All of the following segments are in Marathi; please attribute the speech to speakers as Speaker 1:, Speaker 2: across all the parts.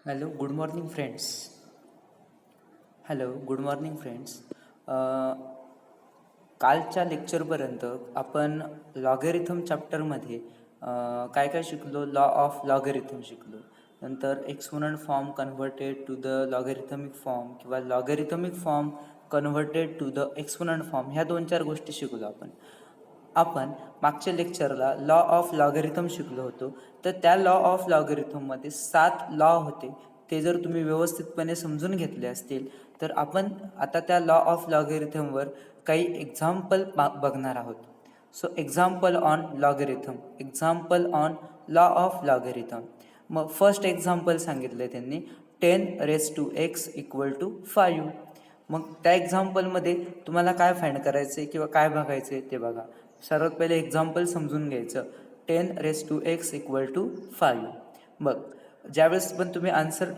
Speaker 1: Hello good morning friends. Hello good morning friends. कालच्या लेक्चरपर्यंत आपण लॉगॅरिथम चॅप्टरमध्ये काय काय शिकलो. लॉ ऑफ लॉगॅरिथम शिकलो. नंतर exponent form converted to the logarithmic form किंवा logarithmic form converted to the exponent form, ह्या 2-4 गोष्टी शिकलो आपण मागच्या लेक्चरला लॉ ऑफ लॉगॅरिथम शिकलो होतो. तर त्या लॉ ऑफ लॉगॅरिथममध्ये 7 लॉ होते. ते जर तुम्ही व्यवस्थितपणे समजून घेतले असतील तर आपण आता त्या लॉ ऑफ लॉगॅरिथमवर काही एक्झाम्पल बघणार आहोत. So example on logarithm, example on law of logarithm. मग फर्स्ट एक्झाम्पल सांगितलं त्यांनी 10⁻⁴ = 5. मग त्या एक्झाम्पलमध्ये तुम्हाला काय फाइंड करायचं आहे किंवा काय बघायचं आहे ते बघा. सर्वात पहिले एक्झाम्पल समजून घ्यायचं. 10⁻⁴ = 5. मग ज्यावेळेस पण तुम्ही आन्सर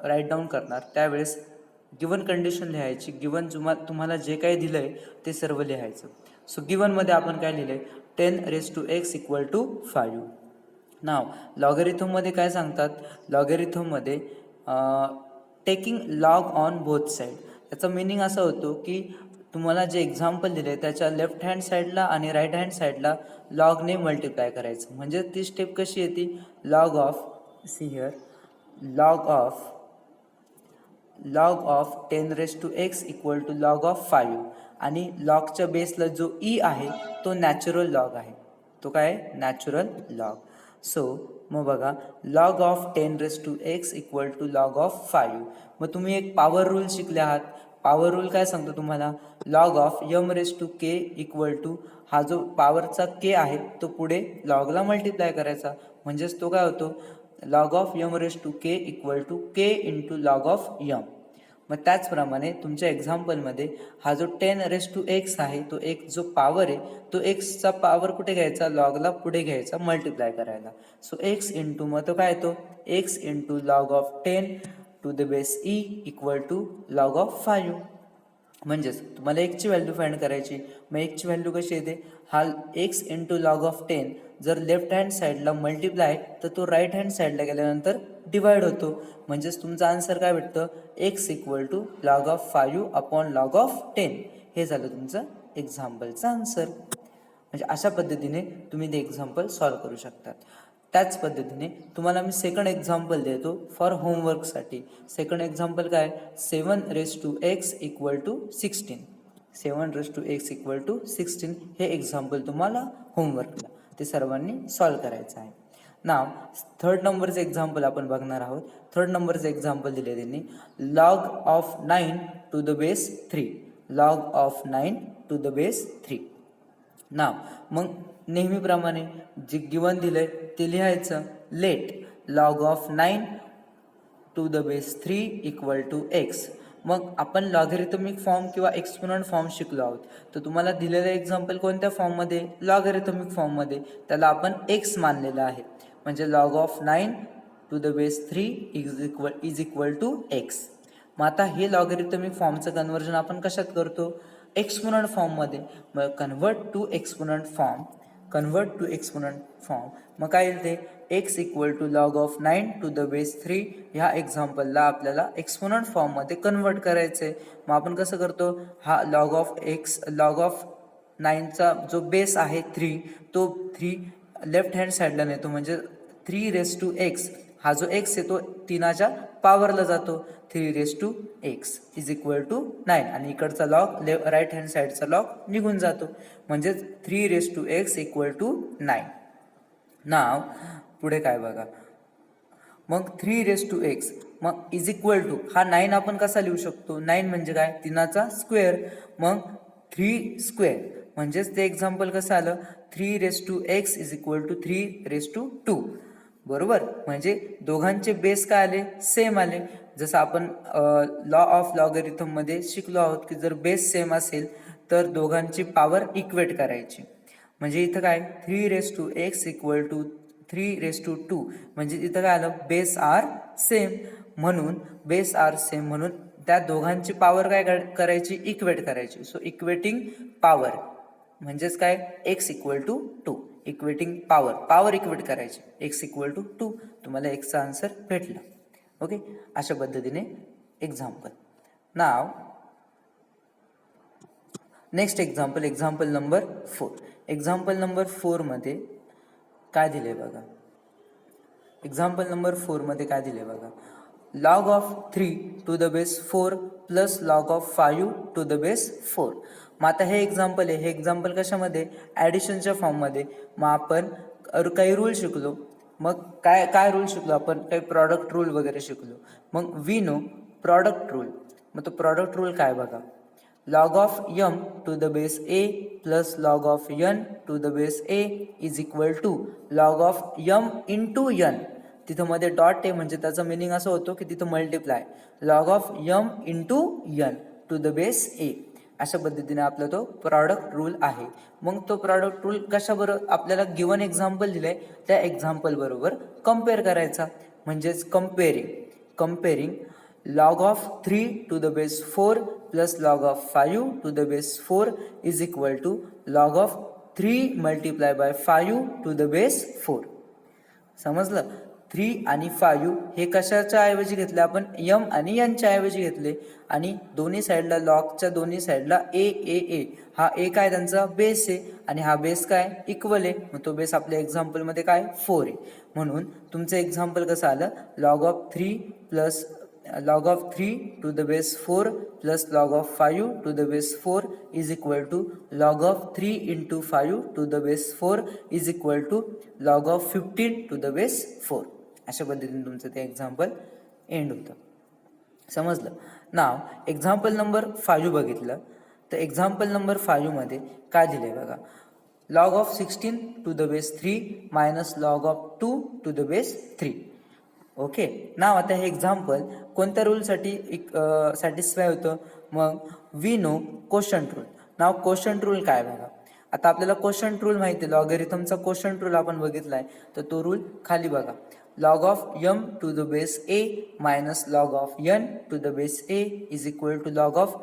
Speaker 1: राईट डाऊन करणार त्यावेळेस गिवन कंडिशन लिहायची. गिवन तुम्हाला जे काही दिलं आहे ते सर्व लिहायचं. सो गिवनमध्ये आपण काय लिहिलं आहे, 10⁻⁴ = 5. नाव लॉगॅरिथममध्ये काय सांगतात, लॉगॅरिथममध्ये taking log on both side. याचा मिनिंग असा होतो की तुम्हाला जे एक्झाम्पल दिले त्याच्या लेफ्ट हँड साईडला आणि राईट हँड साईडला लॉगने मल्टिप्लाय करायचं. म्हणजे ती स्टेप कशी येते, log of see here log of 10⁻⁴ = log of 5 आणि लॉगच्या बेसला जो ई आहे तो नॅचरल लॉग आहे. तो काय आहे, नॅचरल लॉग. सो मग बघा, लॉग ऑफ 10⁻⁴ = लॉग ऑफ 5. मग तुम्ही एक पॉवर रूल शिकले आहात. पॉवर रूल काय सांगतो तुम्हाला, लॉग ऑफ m⁻k = हा जो पॉवरचा k आहे तो पुढे लॉगला मल्टिप्लाय करायचा. म्हणजेच तो काय होतो, log of m⁻k = k × log of m. मग त्याचप्रमाणे तुमच्या एक्झाम्पलमध्ये हा जो 10⁻x आहे तो एक जो पॉवर आहे तो एक्सचा पॉवर कुठे घ्यायचा, लॉगला पुढे घ्यायचा मल्टिप्लाय करायला. सो x इंटू मग तो काय येतो, x × log of 10⁻e = log of 5. म्हणजेच तुम्हाला एक्सची व्हॅल्यू फाइंड करायची. मग एक्सची व्हॅल्यू कशी येते, हा x × लॉग ऑफ 10 जर लेफ्ट हँड साईडला मल्टिप्लाय तर तो राईट हँड साईडला गेल्यानंतर डिवाइड होतो. म्हणजेच तुमचा आन्सर काय भेटतं, x = log of 5 upon log of 10. हे झालं तुमचं एक्झाम्पलचं आन्सर. म्हणजे अशा पद्धतीने तुम्ही ते एक्झाम्पल सॉल्व्ह करू शकतात. त्याच पद्धतीने तुम्हाला मी सेकंड एक्झाम्पल देतो फॉर होमवर्कसाठी. सेकंड एक्झाम्पल काय, 7⁻x = 16. 7⁻x = 16 हे एक्झाम्पल तुम्हाला होमवर्कला ते सर्वांनी सॉल्व्ह करायचं आहे. नाव थर्ड नंबरचं एक्झाम्पल आपण बघणार आहोत. थर्ड नंबरचं एक्झाम्पल दिले त्यांनी, log of 9⁻³ log of 9⁻³ now. मग नेहमीप्रमाणे जे गिवन दिलंय ते लिहायचं. Let log of 9⁻³ = x. मग आपण लॉगॅरिथमिक फॉर्म किंवा एक्सपोनंट फॉर्म शिकलो आहोत. तर तुम्हाला दिलेलं एक्झाम्पल कोणत्या फॉर्ममध्ये, लॉगॅरिथमिक फॉर्ममध्ये. त्याला आपण x मानलेलं आहे. म्हणजे लॉग ऑफ 9⁻³ = x. मग आता हे लॉगॅरिथमिक फॉर्मचं कन्व्हर्जन आपण कशात करतो, एक्सपोनंट फॉर्ममध्ये. मग convert to exponent form, convert to exponent form. मग काय येईल ते, x = लॉग ऑफ 9⁻³ ह्या एक्झाम्पलला आपल्याला एक्सपोनंट फॉर्ममध्ये कन्व्हर्ट करायचं आहे. मग आपण कसं करतो, हा लॉग ऑफ 9चा जो बेस आहे 3 तो 3 लेफ्ट हँड साईडला नेतो. म्हणजे 3⁻x हा जो x आहे तो 3च्या पॉवरला जातो. 3⁻x = 9 आणि इकडचा लॉग राईट हँड साईडचा लॉग निघून जातो. म्हणजे 3⁻x = 9. नाव पुढे काय बघा, मग 3⁻x मग = हा 9 आपण कसा लिहू शकतो, 9 म्हणजे काय, 3चा स्क्वेअर. मग 3² म्हणजेच ते एक्झाम्पल कसं आलं, 3⁻x = 3⁻2. बरोबर. म्हणजे दोघांचे बेस काय आले, सेम आले. जसं आपण लॉ ऑफ लॉगॅरिथममध्ये शिकलो आहोत की जर बेस सेम असेल तर दोघांची पॉवर इक्वेट करायची. म्हणजे इथं काय, 3⁻x = 3⁻2 म्हणजे इथं काय आलं, बेस आर सेम. म्हणून बेस आर सेम म्हणून त्या दोघांची पॉवर काय करायची, इक्वेट करायची. सो इक्वेटिंग पॉवर म्हणजेच काय, x = 2. इक्वेटिंग पॉवर इक्वेट करायची, x = 2. तुम्हाला xचा आन्सर भेटला. ओके, अशा पद्धतीने एक्झाम्पल. नाव next example number 4. Example number 4 मध्ये काय दिले बघा. एक्झाम्पल नंबर 4 मध्ये काय दिले बघा. Log of 3 to the base 4 plus log of 5 to the base 4. मग आता हे एक्झाम्पल आहे. हे एक्झाम्पल कशामध्ये, ॲडिशनच्या फॉर्ममध्ये. मग आपण काही रूल शिकलो. मग काय काय रूल शिकलो आपण, काही प्रॉडक्ट रूल वगैरे शिकलो. मग वी नो प्रॉडक्ट रूल. मग तो प्रॉडक्ट रूल काय बघा. log of m to the base a plus log of n to the base a is equal to log of m into n. तिथं मध्ये डॉट आहे म्हणजे त्याचा मिनिंग असं होतो की तिथं multiply. Log of m into n to the base a. अशा पद्धतीने आपला तो प्रॉडक्ट रूल आहे. मग तो प्रॉडक्ट रूल कशाबरोबर, आपल्याला गिवन एक्झाम्पल दिलंय त्या एक्झाम्पल बरोबर कम्पेअर करायचा. म्हणजेच कंपेअरिंग log of 3 to the base 4 plus log of 5 to the base 4 is equal to log of 3 multiplied by 5 to the base 4. समजलं. 3 आणि 5 हे कशाच्या ऐवजी घेतले आपण, m आणि n च्या ऐवजी घेतले. आणि दोन्ही साईडला, लॉगच्या दोन्ही साईडला ए हा ए काय त्यांचा बेस आहे आणि हा बेस काय इक्वल आहे. मग तो बेस आपल्या एक्झाम्पलमध्ये काय 4 आहे. म्हणून तुमचं एक्झाम्पल कसं आलं, log of 3 plus log of 3 to the base 4 plus log of 5 to the base 4 is equal to log of 3 into 5 to the base 4 is equal to log of 15 to the base 4. अशा पद्धतीने तुमचं ते एक्झाम्पल एंड होतं. समजलं. नाव एक्झाम्पल नंबर 5 बघितलं तर एक्झाम्पल नंबर 5 मध्ये काय दिले बघा. log of 16 to the base 3 minus log of 2 to the base 3. Okay. Now आता हे एक्झाम्पल कोणत्या रूलसाठी सॅटिस्फाय होतं. मग we know quotient rule. Now quotient rule काय बघा. आता आपल्याला कोशंट रूल माहिती आहे, लॉगरिथमचा कोशंट रूल आपण बघितलाय. तर तो रूल खाली बघा. log of m to the base a minus log of n to the base a is equal to log of